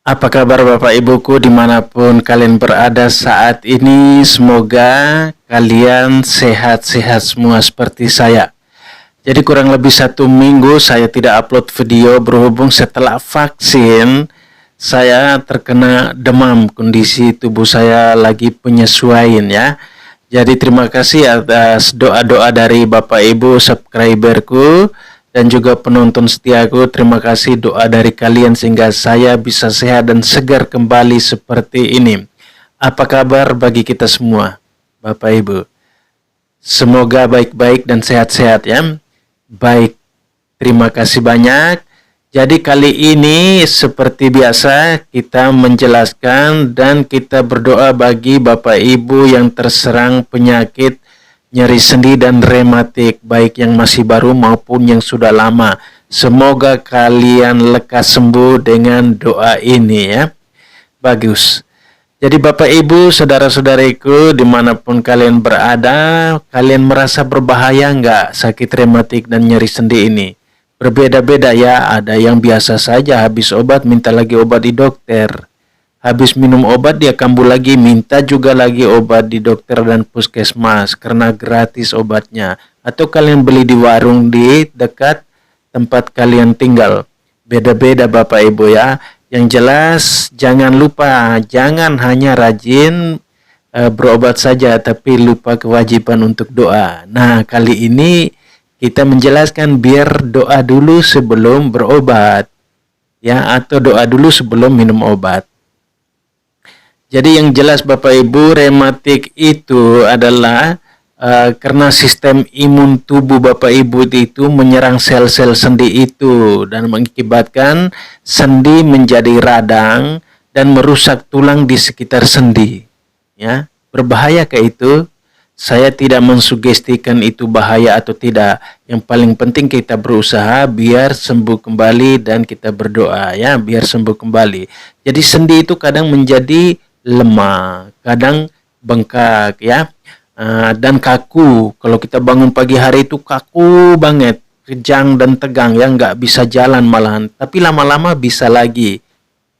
Apa kabar Bapak Ibuku dimanapun kalian berada saat ini? Semoga kalian sehat-sehat semua seperti saya. Jadi kurang lebih 1 minggu saya tidak upload video berhubung setelah vaksin saya terkena demam. Kondisi tubuh saya lagi penyesuaian ya. Jadi terima kasih atas doa-doa dari Bapak Ibu subscriberku dan juga penonton setiaku. Terima kasih doa dari kalian sehingga saya bisa sehat dan segar kembali seperti ini. Apa kabar bagi kita semua, Bapak Ibu? Semoga baik-baik dan sehat-sehat ya. Baik, terima kasih banyak. Jadi kali ini seperti biasa kita menjelaskan dan kita berdoa bagi Bapak Ibu yang terserang penyakit nyeri sendi dan rematik, baik yang masih baru maupun yang sudah lama. Semoga kalian lekas sembuh dengan doa ini ya. Bagus. Jadi Bapak Ibu, saudara-saudariku dimanapun kalian berada, kalian merasa berbahaya nggak sakit rematik dan nyeri sendi ini? Berbeda-beda ya, ada yang biasa saja habis obat minta lagi obat di dokter. Habis minum obat dia kambuh lagi, minta juga lagi obat di dokter dan puskesmas karena gratis obatnya. Atau kalian beli di warung di dekat tempat kalian tinggal. Beda-beda Bapak Ibu ya. Yang jelas jangan lupa, jangan hanya rajin berobat saja tapi lupa kewajiban untuk doa. Nah, kali ini kita menjelaskan biar doa dulu sebelum berobat ya, atau doa dulu sebelum minum obat. Jadi yang jelas Bapak Ibu, rematik itu adalah karena sistem imun tubuh Bapak Ibu itu menyerang sel-sel sendi itu dan mengakibatkan sendi menjadi radang dan merusak tulang di sekitar sendi. Ya, berbahaya kayak itu. Saya tidak mensugestikan itu bahaya atau tidak. Yang paling penting kita berusaha biar sembuh kembali dan kita berdoa ya, biar sembuh kembali. Jadi sendi itu kadang menjadi lemah, kadang bengkak ya, dan kaku. Kalau kita bangun pagi hari itu kaku banget, kejang dan tegang ya, nggak bisa jalan malahan. Tapi lama-lama bisa lagi.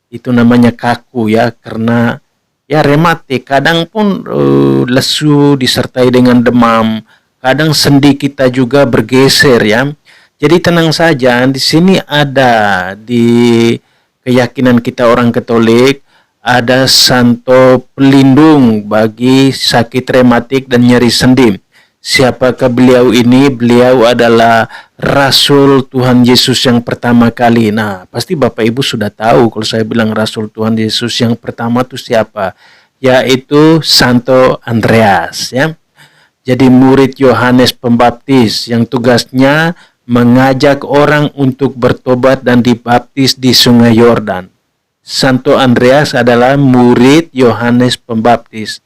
Itu namanya kaku ya, karena ya rematik. Kadang pun lesu disertai dengan demam. Kadang sendi kita juga bergeser ya. Jadi tenang saja, di sini ada di keyakinan kita orang Katolik ada santo pelindung bagi sakit rematik dan nyeri sendi. Siapakah beliau ini? Beliau adalah Rasul Tuhan Yesus yang pertama kali. Nah, pasti Bapak Ibu sudah tahu kalau saya bilang Rasul Tuhan Yesus yang pertama itu siapa? Yaitu Santo Andreas ya. Jadi murid Yohanes Pembaptis yang tugasnya mengajak orang untuk bertobat dan dibaptis di Sungai Yordan. Santo Andreas adalah murid Yohanes Pembaptis.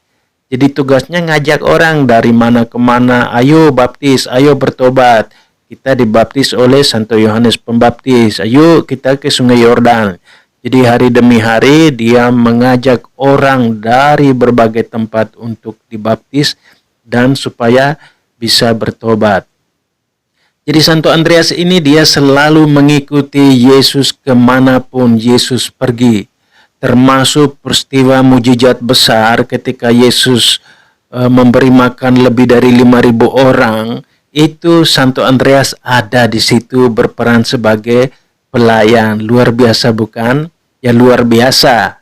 Jadi tugasnya ngajak orang dari mana ke mana, ayo baptis, ayo bertobat. Kita dibaptis oleh Santo Yohanes Pembaptis. Ayo kita ke Sungai Yordan. Jadi hari demi hari dia mengajak orang dari berbagai tempat untuk dibaptis dan supaya bisa bertobat. Jadi Santo Andreas ini dia selalu mengikuti Yesus kemanapun Yesus pergi. Termasuk peristiwa mujizat besar ketika Yesus memberi makan lebih dari 5.000 orang. Itu Santo Andreas ada di situ berperan sebagai pelayan. Luar biasa bukan? Ya luar biasa.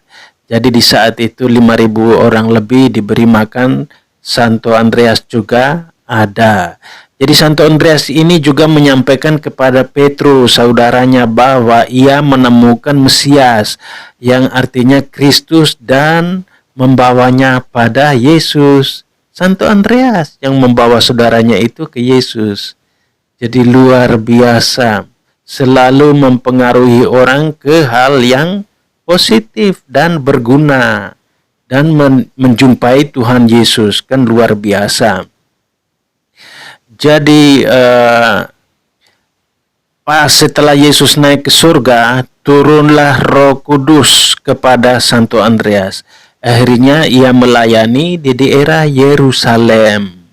Jadi di saat itu 5.000 orang lebih diberi makan. Santo Andreas juga ada. Jadi Santo Andreas ini juga menyampaikan kepada Petrus saudaranya bahwa ia menemukan Mesias yang artinya Kristus dan membawanya pada Yesus. Santo Andreas yang membawa saudaranya itu ke Yesus. Jadi luar biasa, selalu mempengaruhi orang ke hal yang positif dan berguna dan menjumpai Tuhan Yesus, kan luar biasa. Jadi pas setelah Yesus naik ke surga, turunlah Roh Kudus kepada Santo Andreas. Akhirnya ia melayani di daerah Yerusalem,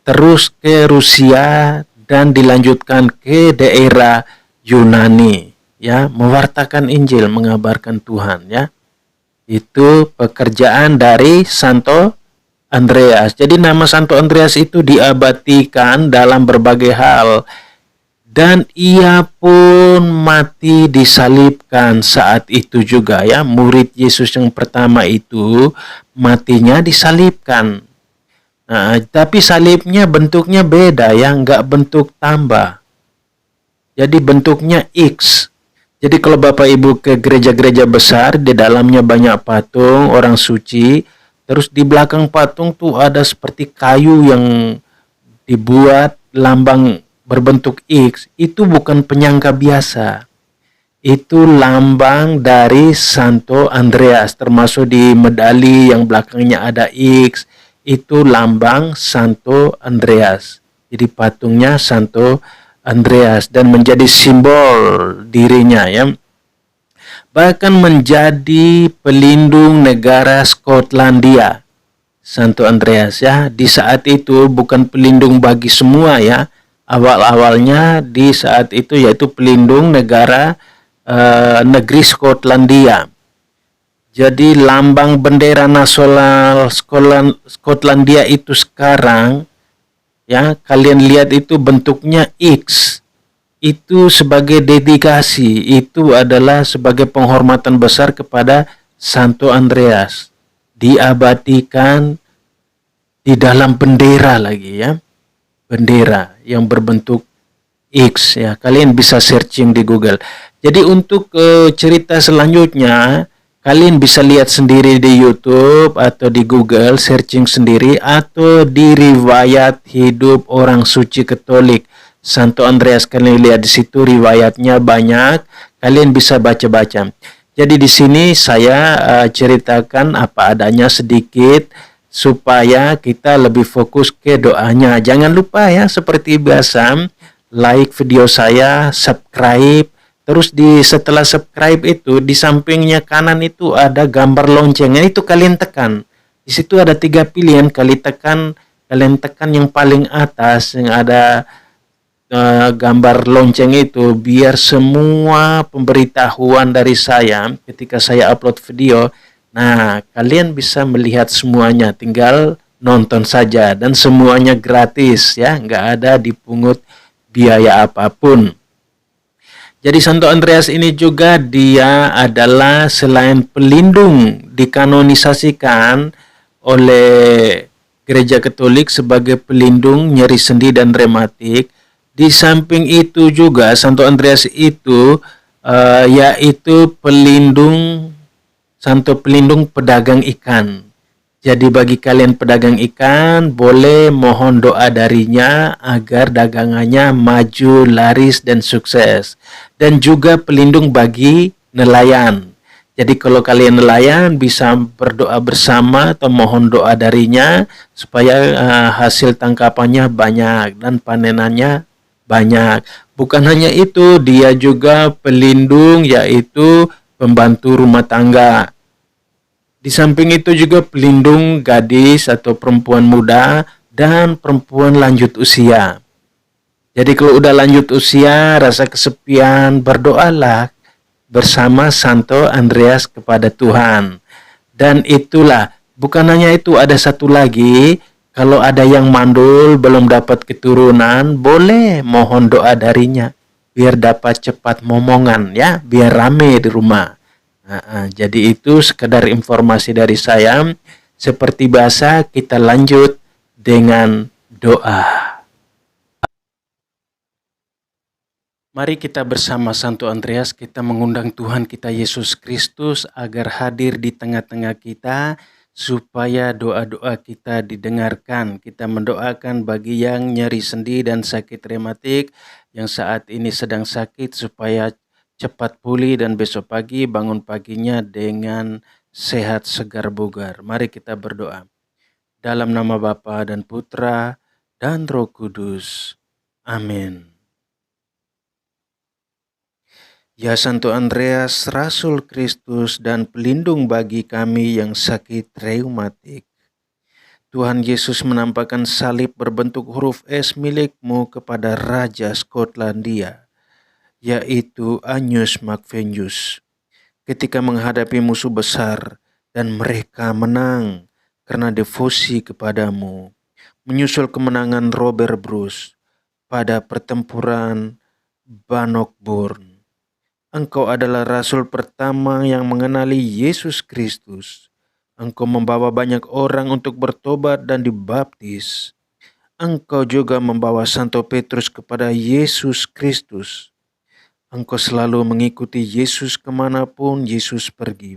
terus ke Rusia dan dilanjutkan ke daerah Yunani. ya, mewartakan Injil, mengabarkan Tuhan, ya. Itu pekerjaan dari Santo Andreas. Jadi nama Santo Andreas itu diabadikan dalam berbagai hal, dan ia pun mati disalibkan saat itu juga, ya. Murid Yesus yang pertama itu matinya disalibkan. Nah, tapi salibnya bentuknya beda, ya, nggak bentuk tambah. Jadi bentuknya X. Jadi kalau Bapak Ibu ke gereja-gereja besar, di dalamnya banyak patung orang suci, terus di belakang patung tuh ada seperti kayu yang dibuat lambang berbentuk X. Itu bukan penyangga biasa. Itu lambang dari Santo Andreas, termasuk di medali yang belakangnya ada X. Itu lambang Santo Andreas. Jadi patungnya Santo Andreas dan menjadi simbol dirinya, ya. Bahkan menjadi pelindung negara Skotlandia. Santo Andreas, ya, di saat itu bukan pelindung bagi semua, ya. Awal-awalnya di saat itu yaitu pelindung negara negeri Skotlandia. Jadi lambang bendera nasional Skotlandia itu sekarang, ya, kalian lihat itu bentuknya X. Itu sebagai dedikasi, itu adalah sebagai penghormatan besar kepada Santo Andreas. Diabadikan di dalam bendera lagi, ya. Bendera yang berbentuk X, ya. Kalian bisa searching di Google. Jadi untuk cerita selanjutnya kalian bisa lihat sendiri di YouTube atau di Google, searching sendiri, atau di riwayat hidup orang suci Katolik Santo Andreas. Kalian lihat di situ riwayatnya banyak, kalian bisa baca-baca. Jadi di sini saya ceritakan apa adanya sedikit supaya kita lebih fokus ke doanya. Jangan lupa, ya, seperti biasa, like video saya, subscribe. Terus setelah subscribe itu di sampingnya kanan itu ada gambar loncengnya, itu kalian tekan. Di situ ada 3 pilihan, kalian tekan yang paling atas yang ada gambar lonceng itu, biar semua pemberitahuan dari saya ketika saya upload video, nah, kalian bisa melihat semuanya, tinggal nonton saja dan semuanya gratis, ya, nggak ada dipungut biaya apapun. Jadi Santo Andreas ini juga dia adalah selain pelindung dikanonisasikan oleh Gereja Katolik sebagai pelindung nyeri sendi dan rematik. Di samping itu juga Santo Andreas itu yaitu Santo pelindung pedagang ikan. Jadi bagi kalian pedagang ikan, boleh mohon doa darinya agar dagangannya maju, laris, dan sukses. Dan juga pelindung bagi nelayan. Jadi kalau kalian nelayan bisa berdoa bersama atau mohon doa darinya supaya hasil tangkapannya banyak dan panenannya banyak. Bukan hanya itu, dia juga pelindung yaitu pembantu rumah tangga. Di samping itu juga pelindung gadis atau perempuan muda dan perempuan lanjut usia. Jadi kalau udah lanjut usia, rasa kesepian, berdoalah bersama Santo Andreas kepada Tuhan. Dan itulah, bukan hanya itu, ada satu lagi, kalau ada yang mandul, belum dapat keturunan, boleh mohon doa darinya, biar dapat cepat momongan, ya, biar rame di rumah. Jadi itu sekedar informasi dari saya. Seperti biasa, kita lanjut dengan doa. Mari kita bersama Santo Andreas, kita mengundang Tuhan kita Yesus Kristus agar hadir di tengah-tengah kita, supaya doa-doa kita didengarkan. Kita mendoakan bagi yang nyeri sendi dan sakit rematik, yang saat ini sedang sakit, supaya cepat pulih dan besok pagi bangun paginya dengan sehat, segar, bugar. Mari kita berdoa. Dalam nama Bapa dan Putra dan Roh Kudus. Amin. Ya Santo Andreas, Rasul Kristus dan pelindung bagi kami yang sakit reumatik, Tuhan Yesus menampakkan salib berbentuk huruf S milikmu kepada Raja Skotlandia. yaitu Annius Macvenius, ketika menghadapi musuh besar dan mereka menang karena devosi kepadamu. Menyusul kemenangan Robert Bruce pada pertempuran Bannockburn. Engkau adalah rasul pertama yang mengenali Yesus Kristus. Engkau membawa banyak orang untuk bertobat dan dibaptis. Engkau juga membawa Santo Petrus kepada Yesus Kristus. Engkau selalu mengikuti Yesus kemanapun Yesus pergi.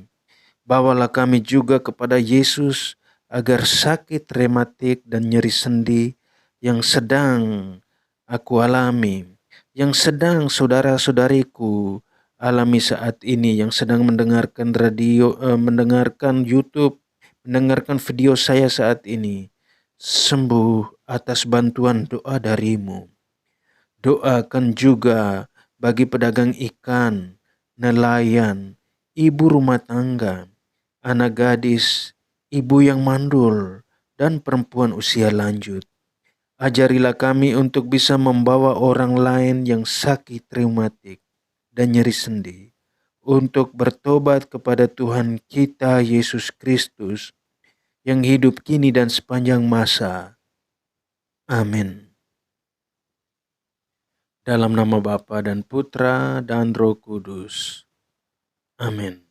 Bawalah kami juga kepada Yesus agar sakit rematik dan nyeri sendi yang sedang aku alami, yang sedang saudara-saudariku alami saat ini, yang sedang mendengarkan mendengarkan YouTube, mendengarkan video saya saat ini, sembuh atas bantuan doa darimu. Doakan juga bagi pedagang ikan, nelayan, ibu rumah tangga, anak gadis, ibu yang mandul, dan perempuan usia lanjut. Ajarilah kami untuk bisa membawa orang lain yang sakit reumatik dan nyeri sendi untuk bertobat kepada Tuhan kita Yesus Kristus yang hidup kini dan sepanjang masa. Amin. Dalam nama Bapa dan Putra dan Roh Kudus. Amin.